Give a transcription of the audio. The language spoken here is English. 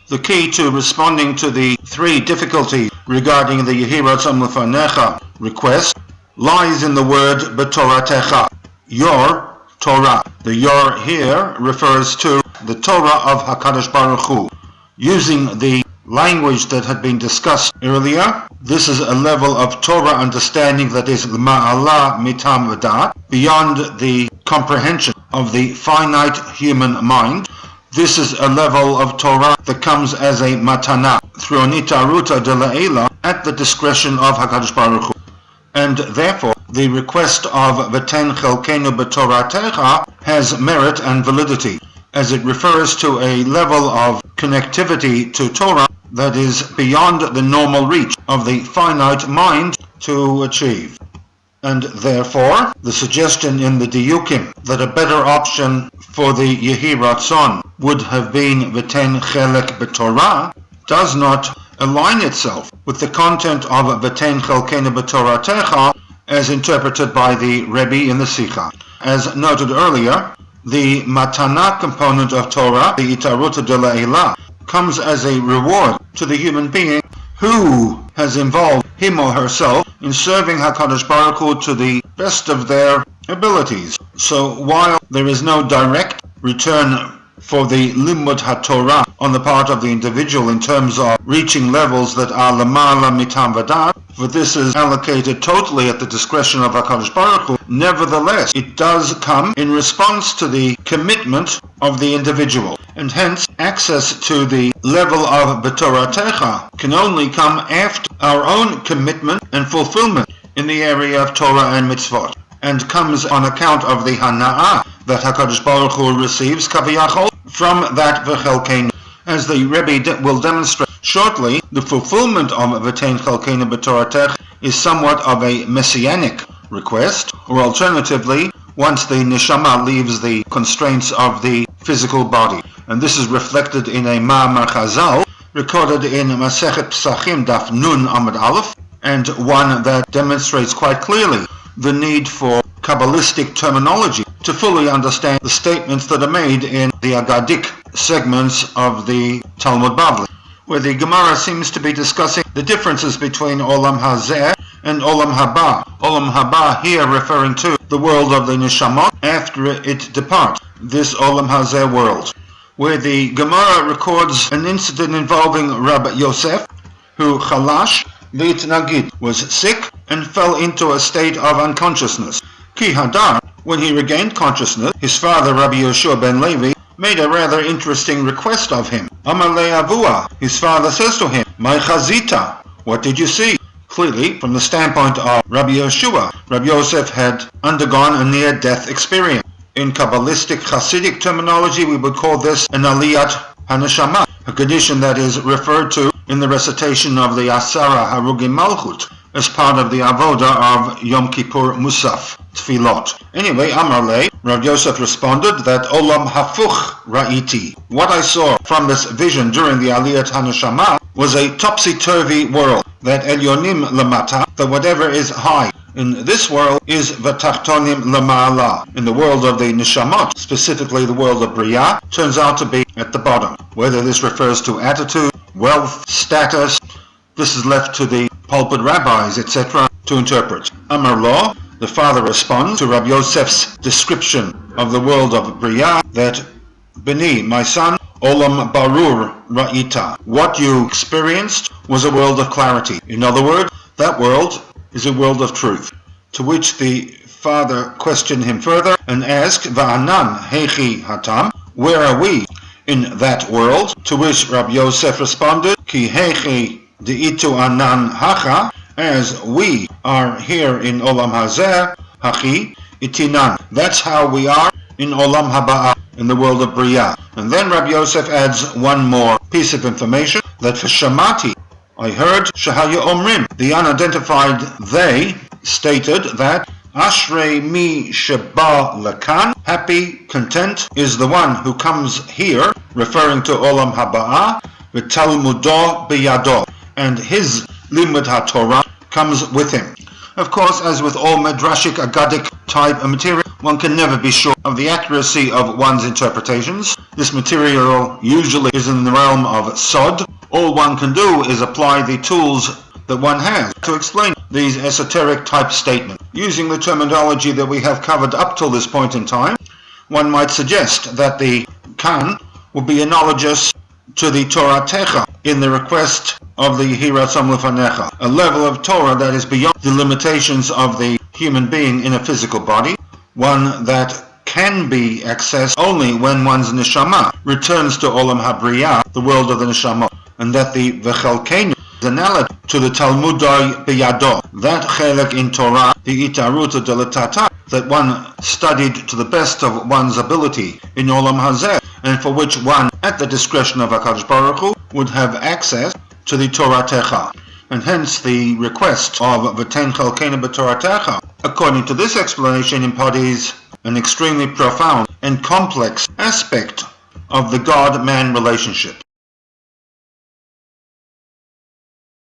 The key to responding to the three difficulties regarding the Yehi Ratzon Lefanecha request lies in the word B'Toratecha, your Torah. The your here refers to the Torah of HaKadosh Baruch Hu. Using the language that had been discussed earlier, this is a level of Torah understanding that is Ma'ala Mitam V'Dat, beyond the comprehension of the finite human mind. This is a level of Torah that comes as a matana through nitaruta de la'ela at the discretion of HaKadosh Baruch Hu. And therefore, the request of V'ten chelkenu b'toratecha has merit and validity, as it refers to a level of connectivity to Torah that is beyond the normal reach of the finite mind to achieve. And therefore, the suggestion in the Diyukim that a better option for the Yehi Ratzon would have been V'ten chelek b'Torah does not align itself with the content of V'ten chelkenu b'Toratecha as interpreted by the Rebbe in the SICHAH. As noted earlier, the matana component of Torah, the itaruta de la'ela, comes as a reward to the human being who has involved him or herself in serving HaKadosh Baruch Hu to the best of their abilities. So while there is no direct return for the limud HaTorah on the part of the individual in terms of reaching levels that are lamala mitam v'dat, for this is allocated totally at the discretion of HaKadosh Baruch Hu, nevertheless it does come in response to the commitment of the individual, and hence access to the level of B'Toratecha can only come after our own commitment and fulfillment in the area of Torah and mitzvot, and comes on account of the hana'ah that HaKadosh Baruch Hu receives kaviyachol from that v'chelkeinu. As the Rebbe will demonstrate shortly, the fulfillment of V'ten chelkeinu b'Toratech is somewhat of a messianic request, or alternatively, once the neshama leaves the constraints of the physical body. And this is reflected in a Ma'amar Chazal, recorded in Masechet Psachim Daf Nun Amud Aleph, and one that demonstrates quite clearly the need for Kabbalistic terminology to fully understand the statements that are made in the Agadic segments of the Talmud Bavli, where the Gemara seems to be discussing the differences between Olam Hazeh and Olam Haba. Olam Haba here referring to the world of the Neshamot after it departs, this Olam Hazeh world, where the Gemara records an incident involving Rabbi Yosef, who Chalash V'itnagid, was sick and fell into a state of unconsciousness. Ki Hadar, when he regained consciousness, his father Rabbi Yoshua ben Levi made a rather interesting request of him. Amar le Avua, his father says to him, "My chazita, what did you see?" Clearly, from the standpoint of Rabbi Yoshua, Rabbi Yosef had undergone a near-death experience. In Kabbalistic Hasidic terminology, we would call this an aliyat haneshama, a condition that is referred to in the recitation of the Asara Harugim Malchut as part of the avoda of Yom Kippur Musaf Tfilot. Anyway, Amar le, Rav Yosef responded that Olam Hafuch Ra'iti. What I saw from this vision during the Aliyat Haneshama was a topsy-turvy world, that Elyonim Lamata, that whatever is high in this world is Vatachtonim Lama'ala. In the world of the Neshamot, specifically the world of Bria, turns out to be at the bottom. Whether this refers to attitude, wealth, status, this is left to the pulpit rabbis, etc. to interpret. Amar lo, the father responds to Rabbi Yosef's description of the world of Bria, that Beni, my son, Olam Barur Ra'ita. What you experienced was a world of clarity. In other words, that world is a world of truth. To which the father questioned him further and asked, Va'anan hechi hatam, where are we in that world? To which Rabbi Yosef responded, Ki hechi de'itu anan hacha, as we are here in Olam Hazeh, hachi itinan. That's how we are in Olam Haba'ah, in the world of Bria. And then Rabbi Yosef adds one more piece of information, that for Shamati, I heard Shahaya Omrim, the unidentified they, stated that Ashrei mi sheba lakan, happy, content, is the one who comes here, referring to Olam Haba'ah, v'talmudo biyado, and his limud HaTorah comes with him. Of course, as with all Midrashic Agadic type of material, one can never be sure of the accuracy of one's interpretations. This material usually is in the realm of Sod. All one can do is apply the tools that one has to explain these esoteric type statements. Using the terminology that we have covered up till this point in time, one might suggest that the Kan would be analogous to the Torah Techa in the request of the Yehi Ratzon Lefanecha, a level of Torah that is beyond the limitations of the human being in a physical body, one that can be accessed only when one's neshama returns to Olam HaBriyah, the world of the neshama, and that the V'chelkeinu is analogous to the Talmudai B'yado, that chelek in Torah, the Itaruta Delatata, that one studied to the best of one's ability in Olam Hazeh, and for which one, at the discretion of HaKadosh Baruch Hu, would have access to the Torah Techa. And hence the request of V'ten Chelkeinu B'Torah Techa, according to this explanation, embodies an extremely profound and complex aspect of the God-man relationship.